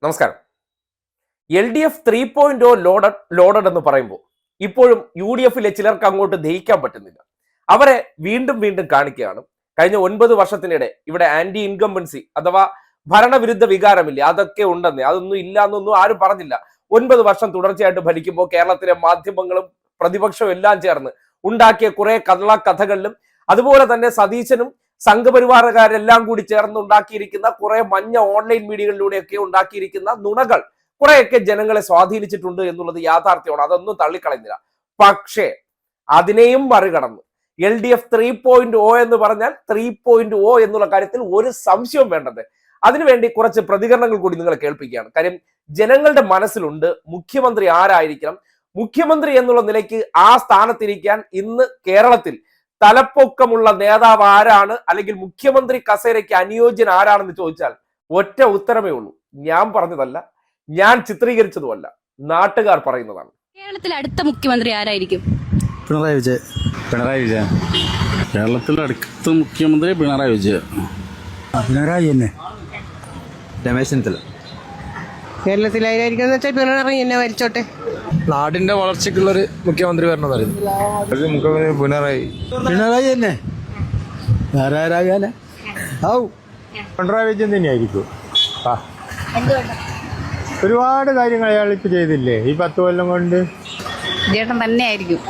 നമസ്കാരം. LDF 3.0 loaded എന്ന് പറയുമ്പോൾ ഇപ്പോഴും UDFിലെ ചിലർക്ക് അങ്ങോട്ട് ദഹിക്കാൻ പറ്റുന്നില്ല. അവരെ വീണ്ടും വീണ്ടും കാണിക്കുകയാണ്. കഴിഞ്ഞ 9 വർഷത്തിനിടെ ഇവിടെ ആന്റി ഇൻകംബൻസി അഥവാ ഭരണവിരുദ്ധ വികാരമില്ല, അതൊക്കെ ഉണ്ടെന്നേ, അതൊന്നും ഇല്ല എന്നൊന്നും ആരും പറഞ്ഞില്ല. 9 വർഷം തുടർച്ചയായിട്ട് ഭരിക്കുമ്പോൾ കേരളത്തിലെ മാധ്യമങ്ങളും പ്രതിപക്ഷവും എല്ലാം ചേർന്ന് ഉണ്ടാക്കിയ കുറെ കഥകളിലും അതുപോലെ തന്നെ സതീശനും സംഘപരിവാരക്കാരെല്ലാം കൂടി ചേർന്ന് ഉണ്ടാക്കിയിരിക്കുന്ന കുറെ മഞ്ഞ ഓൺലൈൻ മീഡിയകളിലൂടെയൊക്കെ ഉണ്ടാക്കിയിരിക്കുന്ന നുണകൾ കുറെയൊക്കെ ജനങ്ങളെ സ്വാധീനിച്ചിട്ടുണ്ട് എന്നുള്ളത് യാഥാർത്ഥ്യമാണ്. അതൊന്നും തള്ളിക്കളയുന്നില്ല. പക്ഷേ അതിനെയും മറികടന്ന് LDF 3.0 എന്ന് പറഞ്ഞാൽ 3.0 എന്നുള്ള കാര്യത്തിൽ ഒരു സംശയവും വേണ്ടത്. അതിനുവേണ്ടി കുറച്ച് പ്രതികരണങ്ങൾ കൂടി നിങ്ങളെ കേൾപ്പിക്കുകയാണ്. കാര്യം ജനങ്ങളുടെ മനസ്സിലുണ്ട് മുഖ്യമന്ത്രി ആരായിരിക്കണം, മുഖ്യമന്ത്രി എന്നുള്ള നിലയ്ക്ക് ആ സ്ഥാനത്തിരിക്കാൻ ഇന്ന് കേരളത്തിൽ തലപ്പൊക്കമുള്ള നേതാവ് ആരാണ്, അല്ലെങ്കിൽ മുഖ്യമന്ത്രി കസേരയ്ക്ക് അനുയോജ്യൻ ആരാണെന്ന് ചോദിച്ചാൽ ഒറ്റ ഉത്തരമേ ഉള്ളൂ. ഞാൻ പറഞ്ഞതല്ല, ഞാൻ ചിത്രീകരിച്ചതുമല്ല, നാട്ടുകാർ പറയുന്നതാണ്. കേരളത്തിൽ അടുത്ത മുഖ്യമന്ത്രി ആരായിരിക്കും? പിണറായി വിജയൻ. കേരളത്തിലെ അടുത്ത മുഖ്യമന്ത്രി പിണറായി വിജയൻ. പിണറായി തന്നെ. രമേശ് ചെന്നിത്തല. കേരളത്തിലായിരിക്കും വെച്ചാൽ പിണറായി എന്നെ വലിച്ചോട്ടെ. നാടിന്റെ വളർച്ചയ്ക്കുള്ളൊരു മുഖ്യമന്ത്രി വരണമെന്ന് മുഖ്യമന്ത്രി പിണറായി തന്നെ. പിണറായി വിജയൻ തന്നെയായിരിക്കും. ഒരുപാട് കാര്യങ്ങൾ അയാൾ ഇപ്പൊ ചെയ്തില്ലേ ഈ 10 കൊല്ലം കൊണ്ട്. ചേട്ടൻ തന്നെയായിരിക്കും.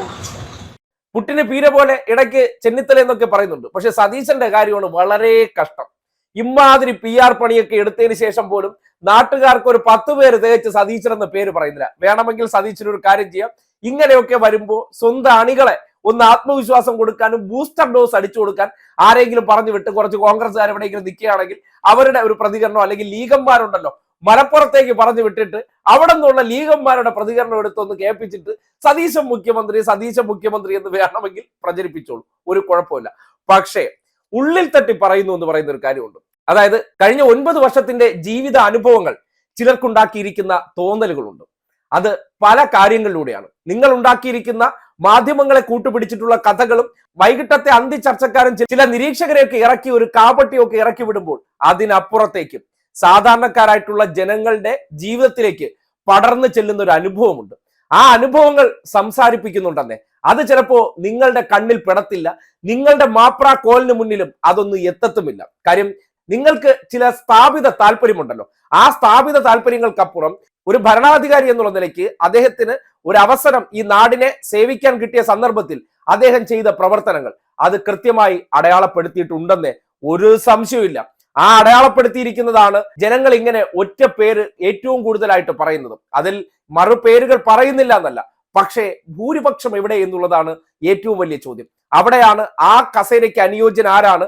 പുട്ടിന് പീര പോലെ ഇടയ്ക്ക് ചെന്നിത്തല എന്നൊക്കെ പറയുന്നുണ്ട്. പക്ഷെ സതീശന്റെ കാര്യമാണ് വളരെ കഷ്ടം. ഇമാതിരി PR പണിയൊക്കെ എടുത്തതിന് ശേഷം പോലും നാട്ടുകാർക്ക് ഒരു 10 പേര് തികച്ച് സതീശൻ എന്ന പേര് പറയുന്നില്ല. വേണമെങ്കിൽ സതീശന് ഒരു കാര്യം ചെയ്യാം, ഇങ്ങനെയൊക്കെ വരുമ്പോൾ സ്വന്തം അണികളെ ഒന്ന് ആത്മവിശ്വാസം കൊടുക്കാനും ബൂസ്റ്റർ ഡോസ് അടിച്ചു കൊടുക്കാൻ ആരെങ്കിലും പറഞ്ഞു വിട്ട് കുറച്ച് കോൺഗ്രസ്സുകാർ എവിടെയെങ്കിലും നിൽക്കുകയാണെങ്കിൽ അവരുടെ ഒരു പ്രതികരണം, അല്ലെങ്കിൽ ലീഗന്മാരുണ്ടല്ലോ മലപ്പുറത്തേക്ക് പറഞ്ഞു വിട്ടിട്ട് അവിടെ നിന്നുള്ള ലീഗന്മാരുടെ പ്രതികരണം എടുത്തൊന്ന് കേൾപ്പിച്ചിട്ട് സതീശൻ മുഖ്യമന്ത്രി എന്ന് വേണമെങ്കിൽ പ്രചരിപ്പിച്ചോളൂ, ഒരു കുഴപ്പമില്ല. പക്ഷേ ഉള്ളിൽ തട്ടി പറയുന്നു എന്ന് പറയുന്ന ഒരു കാര്യമുണ്ട്. അതായത് കഴിഞ്ഞ 9 വർഷത്തിന്റെ ജീവിത അനുഭവങ്ങൾ ചിലർക്കുണ്ടാക്കിയിരിക്കുന്ന തോന്നലുകളുണ്ട്. അത് പല കാര്യങ്ങളിലൂടെയാണ്. നിങ്ങൾ ഉണ്ടാക്കിയിരിക്കുന്ന മാധ്യമങ്ങളെ കൂട്ടുപിടിച്ചിട്ടുള്ള കഥകളും വൈകിട്ടത്തെ അന്തി ചർച്ചക്കാരും ചില നിരീക്ഷകരെയൊക്കെ ഇറക്കി ഒരു കാപട്ടിയൊക്കെ ഇറക്കി വിടുമ്പോൾ അതിനപ്പുറത്തേക്കും സാധാരണക്കാരായിട്ടുള്ള ജനങ്ങളുടെ ജീവിതത്തിലേക്ക് പടർന്നു ചെല്ലുന്ന ഒരു അനുഭവമുണ്ട്. ആ അനുഭവങ്ങൾ സംസാരിപ്പിക്കുന്നുണ്ടെന്നേ. അത് ചിലപ്പോ നിങ്ങളുടെ കണ്ണിൽ പെടത്തില്ല, നിങ്ങളുടെ മാപ്രാ കോലിന് മുന്നിലും അതൊന്നും എത്തത്തുമില്ല. കാര്യം നിങ്ങൾക്ക് ചില സ്ഥാപിത താല്പര്യമുണ്ടല്ലോ. ആ സ്ഥാപിത താല്പര്യങ്ങൾക്കപ്പുറം ഒരു ഭരണാധികാരി എന്നുള്ള നിലയ്ക്ക് അദ്ദേഹത്തിന് ഒരു അവസരം ഈ നാടിനെ സേവിക്കാൻ കിട്ടിയ സന്ദർഭത്തിൽ അദ്ദേഹം ചെയ്ത പ്രവർത്തനങ്ങൾ അത് കൃത്യമായി അടയാളപ്പെടുത്തിയിട്ടുണ്ടെന്നേ, ഒരു സംശയമില്ല. ആ അടയാളപ്പെടുത്തിയിരിക്കുന്നതാണ് ജനങ്ങൾ ഇങ്ങനെ ഒറ്റ പേര് ഏറ്റവും കൂടുതലായിട്ട് പറയുന്നത്. അതിൽ മറുപേരുകൾ പറയുന്നില്ല എന്നല്ല, പക്ഷേ ഭൂരിപക്ഷം എവിടെ എന്നുള്ളതാണ് ഏറ്റവും വലിയ ചോദ്യം. അവിടെയാണ് ആ കസേരയ്ക്ക് അനുയോജ്യൻ ആരാണ്,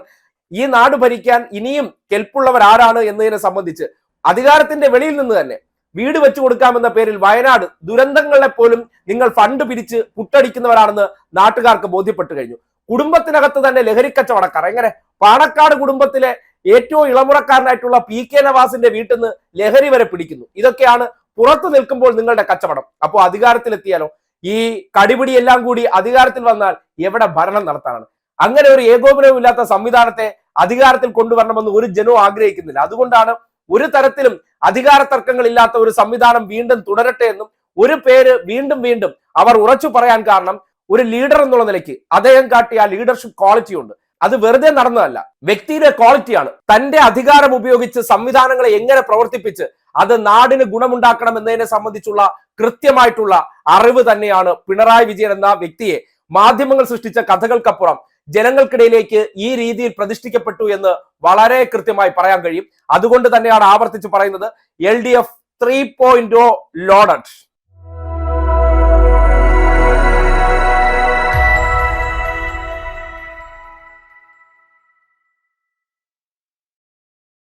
ഈ നാട് ഭരിക്കാൻ ഇനിയും കെൽപ്പുള്ളവർ ആരാണ് എന്നതിനെ സംബന്ധിച്ച് അധികാരത്തിന്റെ വെളിയിൽ നിന്ന് തന്നെ വീട് വെച്ചു കൊടുക്കാമെന്ന പേരിൽ വയനാട് ദുരന്തങ്ങളെ പോലും നിങ്ങൾ ഫണ്ട് പിരിച്ച് പുട്ടടിക്കുന്നവരാണെന്ന് നാട്ടുകാർക്ക് ബോധ്യപ്പെട്ടു കഴിഞ്ഞു. കുടുംബത്തിനകത്ത് തന്നെ ലഹരിക്കച്ചവടക്കാർ. എങ്ങനെ പാണക്കാട് കുടുംബത്തിലെ ഏറ്റവും ഇളമുറക്കാരനായിട്ടുള്ള PK നവാസിന്റെ വീട്ടിൽ നിന്ന് ലഹരി വരെ പിടിക്കുന്നു. ഇതൊക്കെയാണ് പുറത്തു നിൽക്കുമ്പോൾ നിങ്ങളുടെ കച്ചവടം. അപ്പോൾ അധികാരത്തിലെത്തിയാലോ ഈ കടിപിടി എല്ലാം കൂടി അധികാരത്തിൽ വന്നാൽ എവിടെ ഭരണം നടത്താനാണ്? അങ്ങനെ ഒരു ഏകോപനവും ഇല്ലാത്ത സംവിധാനത്തെ അധികാരത്തിൽ കൊണ്ടുവരണമെന്ന് ഒരു ജനവും ആഗ്രഹിക്കുന്നില്ല. അതുകൊണ്ടാണ് ഒരു തരത്തിലും അധികാര തർക്കങ്ങൾ ഇല്ലാത്ത ഒരു സംവിധാനം വീണ്ടും തുടരട്ടെ എന്നും ഒരു പേര് വീണ്ടും വീണ്ടും അവർ ഉറച്ചു പറയാൻ കാരണം ഒരു ലീഡർ എന്നുള്ള നിലയ്ക്ക് അദ്ദേഹം കാട്ടിയ ലീഡർഷിപ്പ് ക്വാളിറ്റി ഉണ്ട്. അത് വെറുതെ നടന്നതല്ല, വ്യക്തിയുടെ ക്വാളിറ്റിയാണ്. തന്റെ അധികാരം ഉപയോഗിച്ച് സംവിധാനങ്ങളെ എങ്ങനെ പ്രവർത്തിപ്പിച്ച് അത് നാടിന് ഗുണമുണ്ടാക്കണം എന്നതിനെ സംബന്ധിച്ചുള്ള കൃത്യമായിട്ടുള്ള അറിവ് തന്നെയാണ് പിണറായി വിജയൻ എന്ന വ്യക്തിയെ മാധ്യമങ്ങൾ സൃഷ്ടിച്ച കഥകൾക്കപ്പുറം ജനങ്ങൾക്കിടയിലേക്ക് ഈ രീതിയിൽ പ്രതിഷ്ഠിക്കപ്പെട്ടു എന്ന് വളരെ കൃത്യമായി പറയാൻ കഴിയും. അതുകൊണ്ട് തന്നെയാണ് ആവർത്തിച്ച് പറയുന്നത് LDF 3.0 ലോഡഡ്.